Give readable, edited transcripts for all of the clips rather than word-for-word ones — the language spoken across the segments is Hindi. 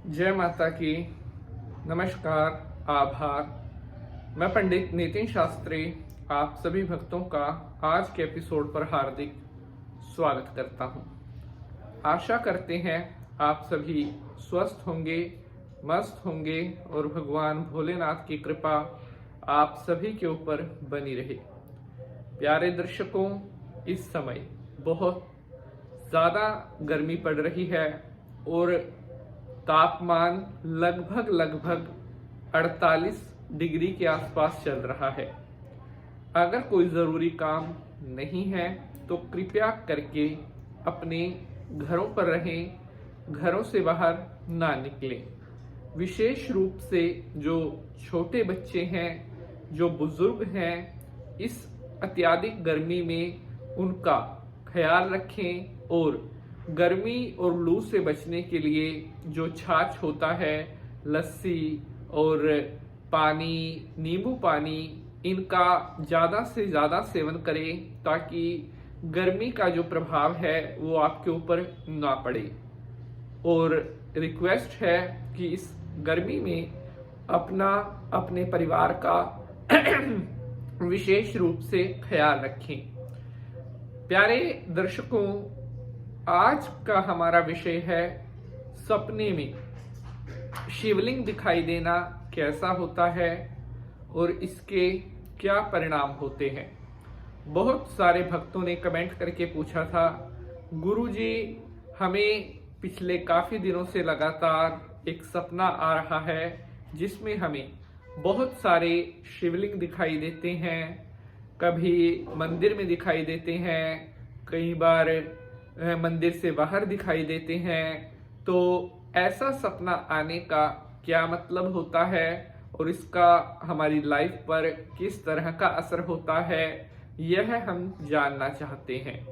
जय माता की। नमस्कार, आभार। मैं पंडित नितिन शास्त्री आप सभी भक्तों का आज के एपिसोड पर हार्दिक स्वागत करता हूं। आशा करते हैं आप सभी स्वस्थ होंगे, मस्त होंगे और भगवान भोलेनाथ की कृपा आप सभी के ऊपर बनी रहे। प्यारे दर्शकों, इस समय बहुत ज़्यादा गर्मी पड़ रही है और तापमान लगभग 48 डिग्री के आसपास चल रहा है। अगर कोई ज़रूरी काम नहीं है तो कृपया करके अपने घरों पर रहें, घरों से बाहर ना निकलें। विशेष रूप से जो छोटे बच्चे हैं, जो बुजुर्ग हैं, इस अत्यधिक गर्मी में उनका ख्याल रखें और गर्मी और लू से बचने के लिए जो छाछ होता है, लस्सी और पानी, नींबू पानी, इनका ज़्यादा से ज़्यादा सेवन करें ताकि गर्मी का जो प्रभाव है वो आपके ऊपर ना पड़े। और रिक्वेस्ट है कि इस गर्मी में अपना अपने परिवार का विशेष रूप से ख्याल रखें। प्यारे दर्शकों, आज का हमारा विषय है सपने में शिवलिंग दिखाई देना कैसा होता है और इसके क्या परिणाम होते हैं। बहुत सारे भक्तों ने कमेंट करके पूछा था, गुरुजी हमें पिछले काफ़ी दिनों से लगातार एक सपना आ रहा है जिसमें हमें बहुत सारे शिवलिंग दिखाई देते हैं, कभी मंदिर में दिखाई देते हैं, कई बार मंदिर से बाहर दिखाई देते हैं। तो ऐसा सपना आने का क्या मतलब होता है और इसका हमारी लाइफ पर किस तरह का असर होता है, यह हम जानना चाहते हैं।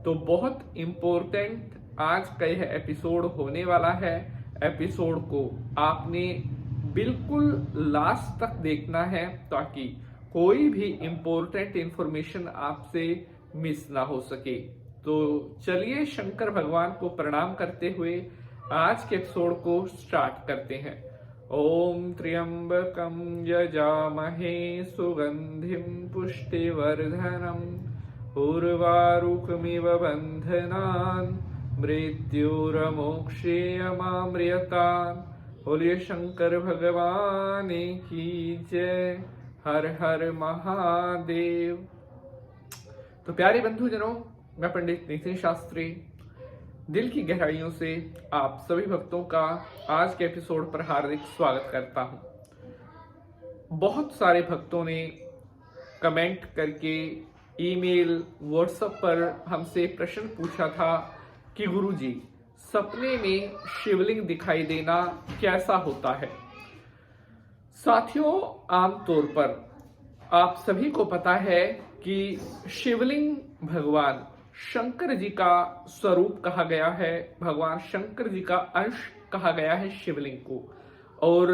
तो बहुत इम्पोर्टेंट आज का यह एपिसोड होने वाला है। एपिसोड को आपने बिल्कुल लास्ट तक देखना है ताकि कोई भी इम्पोर्टेंट इंफॉर्मेशन आपसे मिस ना हो सके। तो चलिए शंकर भगवान को प्रणाम करते हुए आज के एपिसोड को स्टार्ट करते हैं। ओम त्र्यंबकं यजामहे सुगंधिं पुष्टिवर्धनम् उर्वारुकमिव बंधनान् मृत्युर्मोक्षेयमामृतान्। बोलिए शंकर भगवान की जय। हर हर महादेव। तो प्यारे बंधुजनों, मैं पंडित नितिन शास्त्री दिल की गहराइयों से आप सभी भक्तों का आज के एपिसोड पर हार्दिक स्वागत करता हूं। बहुत सारे भक्तों ने कमेंट करके, ईमेल, व्हाट्सएप पर हमसे प्रश्न पूछा था कि गुरुजी सपने में शिवलिंग दिखाई देना कैसा होता है। साथियों, आमतौर पर आप सभी को पता है कि शिवलिंग भगवान शंकर जी का स्वरूप कहा गया है, भगवान शंकर जी का अंश कहा गया है शिवलिंग को। और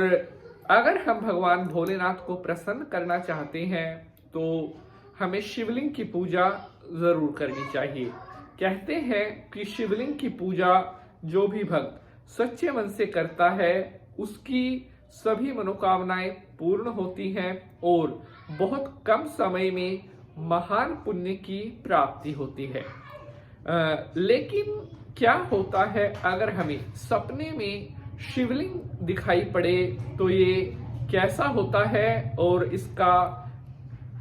अगर हम भगवान भोलेनाथ को प्रसन्न करना चाहते हैं तो हमें शिवलिंग की पूजा जरूर करनी चाहिए। कहते हैं कि शिवलिंग की पूजा जो भी भक्त सच्चे मन से करता है उसकी सभी मनोकामनाएं पूर्ण होती हैं और बहुत कम समय में महान पुण्य की प्राप्ति होती है। लेकिन क्या होता है अगर हमें सपने में शिवलिंग दिखाई पड़े तो ये कैसा होता है और इसका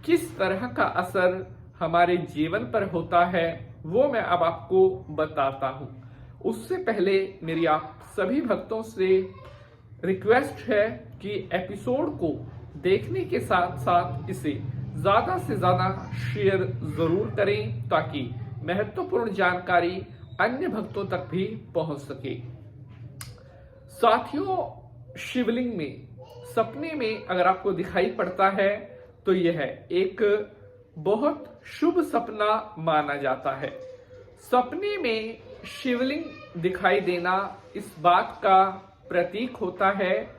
किस तरह का असर हमारे जीवन पर होता है, वो मैं अब आपको बताता हूं। उससे पहले मेरी आप सभी भक्तों से रिक्वेस्ट है कि एपिसोड को देखने के साथ साथ इसे ज्यादा से ज्यादा शेयर जरूर करें ताकि महत्वपूर्ण जानकारी अन्य भक्तों तक भी पहुंच सके। साथियों, शिवलिंग में सपने में अगर आपको दिखाई पड़ता है तो यह एक बहुत शुभ सपना माना जाता है। सपने में शिवलिंग दिखाई देना इस बात का प्रतीक होता है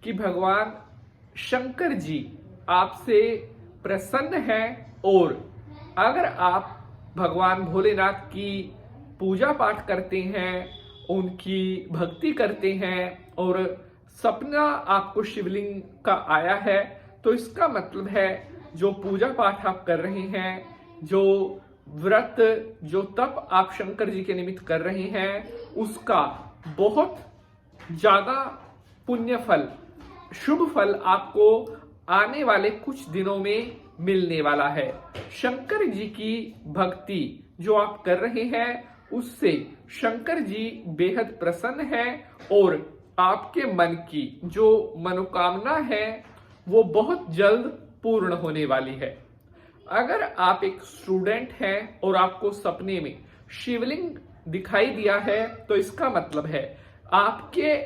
कि भगवान शंकर जी आपसे प्रसन्न हैं और अगर आप भगवान भोलेनाथ की पूजा पाठ करते हैं उनकी भक्ति करते हैं और सपना आपको शिवलिंग का आया है, तो इसका मतलब है जो पूजा पाठ आप कर रहे हैं, जो व्रत, जो तप आप शंकर जी के निमित्त कर रहे हैं, उसका बहुत ज्यादा पुण्य फल, शुभ फल आपको आने वाले कुछ दिनों में मिलने वाला है। शंकर जी की भक्ति जो आप कर रहे हैं उससे शंकर जी बेहद प्रसन्न है और आपके मन की जो मनोकामना है वो बहुत जल्द पूर्ण होने वाली है। अगर आप एक स्टूडेंट हैं और आपको सपने में शिवलिंग दिखाई दिया है तो इसका मतलब है आपके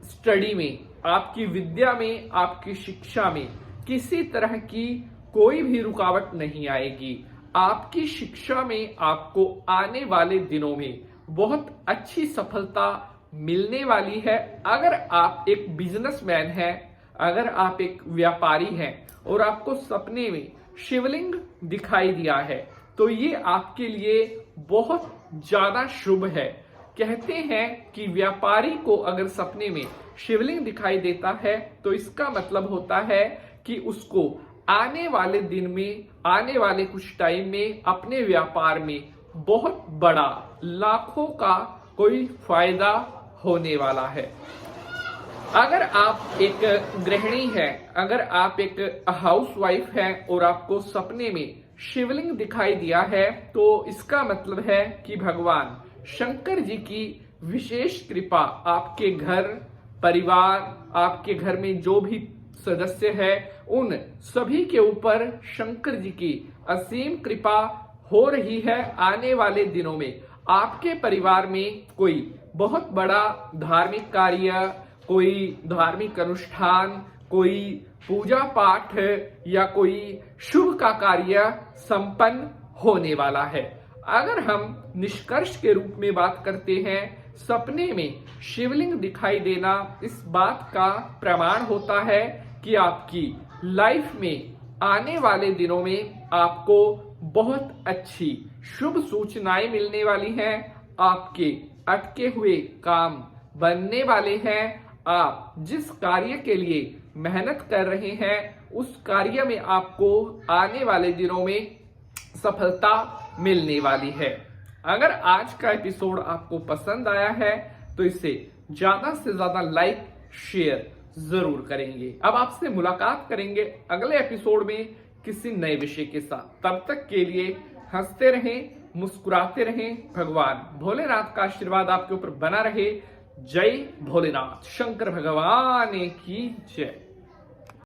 स्टडी में, आपकी विद्या में, आपकी शिक्षा में किसी तरह की कोई भी रुकावट नहीं आएगी। आपकी शिक्षा में आपको आने वाले दिनों में बहुत अच्छी सफलता मिलने वाली है। अगर आप एक बिजनेसमैन हैं, अगर आप एक व्यापारी हैं और आपको सपने में शिवलिंग दिखाई दिया है तो ये आपके लिए बहुत ज्यादा शुभ है। कहते हैं कि व्यापारी को अगर सपने में शिवलिंग दिखाई देता है तो इसका मतलब होता है कि उसको आने वाले दिन में, आने वाले कुछ टाइम में अपने व्यापार में बहुत बड़ा लाखों का कोई फायदा होने वाला है। अगर आप एक गृहिणी हैं, अगर आप एक हाउसवाइफ हैं और आपको सपने में शिवलिंग दिखाई दिया है तो इसका मतलब है कि भगवान शंकर जी की विशेष कृपा आपके घर परिवार, आपके घर में जो भी सदस्य है उन सभी के ऊपर शंकर जी की असीम कृपा हो रही है। आने वाले दिनों में आपके परिवार में कोई बहुत बड़ा धार्मिक कार्य, कोई धार्मिक अनुष्ठान, कोई पूजा पाठ या कोई शुभ का कार्य संपन्न होने वाला है। अगर हम निष्कर्ष के रूप में बात करते हैं, सपने में शिवलिंग दिखाई देना इस बात का प्रमाण होता है कि आपकी लाइफ में आने वाले दिनों में आपको बहुत अच्छी शुभ सूचनाएं मिलने वाली हैं। आपके अटके हुए काम बनने वाले हैं। आप जिस कार्य के लिए मेहनत कर रहे हैं उस कार्य में आपको आने वाले दिनों में सफलता मिलने वाली है। अगर आज का एपिसोड आपको पसंद आया है तो इसे ज्यादा से ज्यादा लाइक शेयर जरूर करेंगे। अब आपसे मुलाकात करेंगे अगले एपिसोड में किसी नए विषय के साथ। तब तक के लिए हंसते रहें, मुस्कुराते रहें। भगवान भोलेनाथ का आशीर्वाद आपके ऊपर बना रहे। जय भोलेनाथ, शंकर भगवान की जय।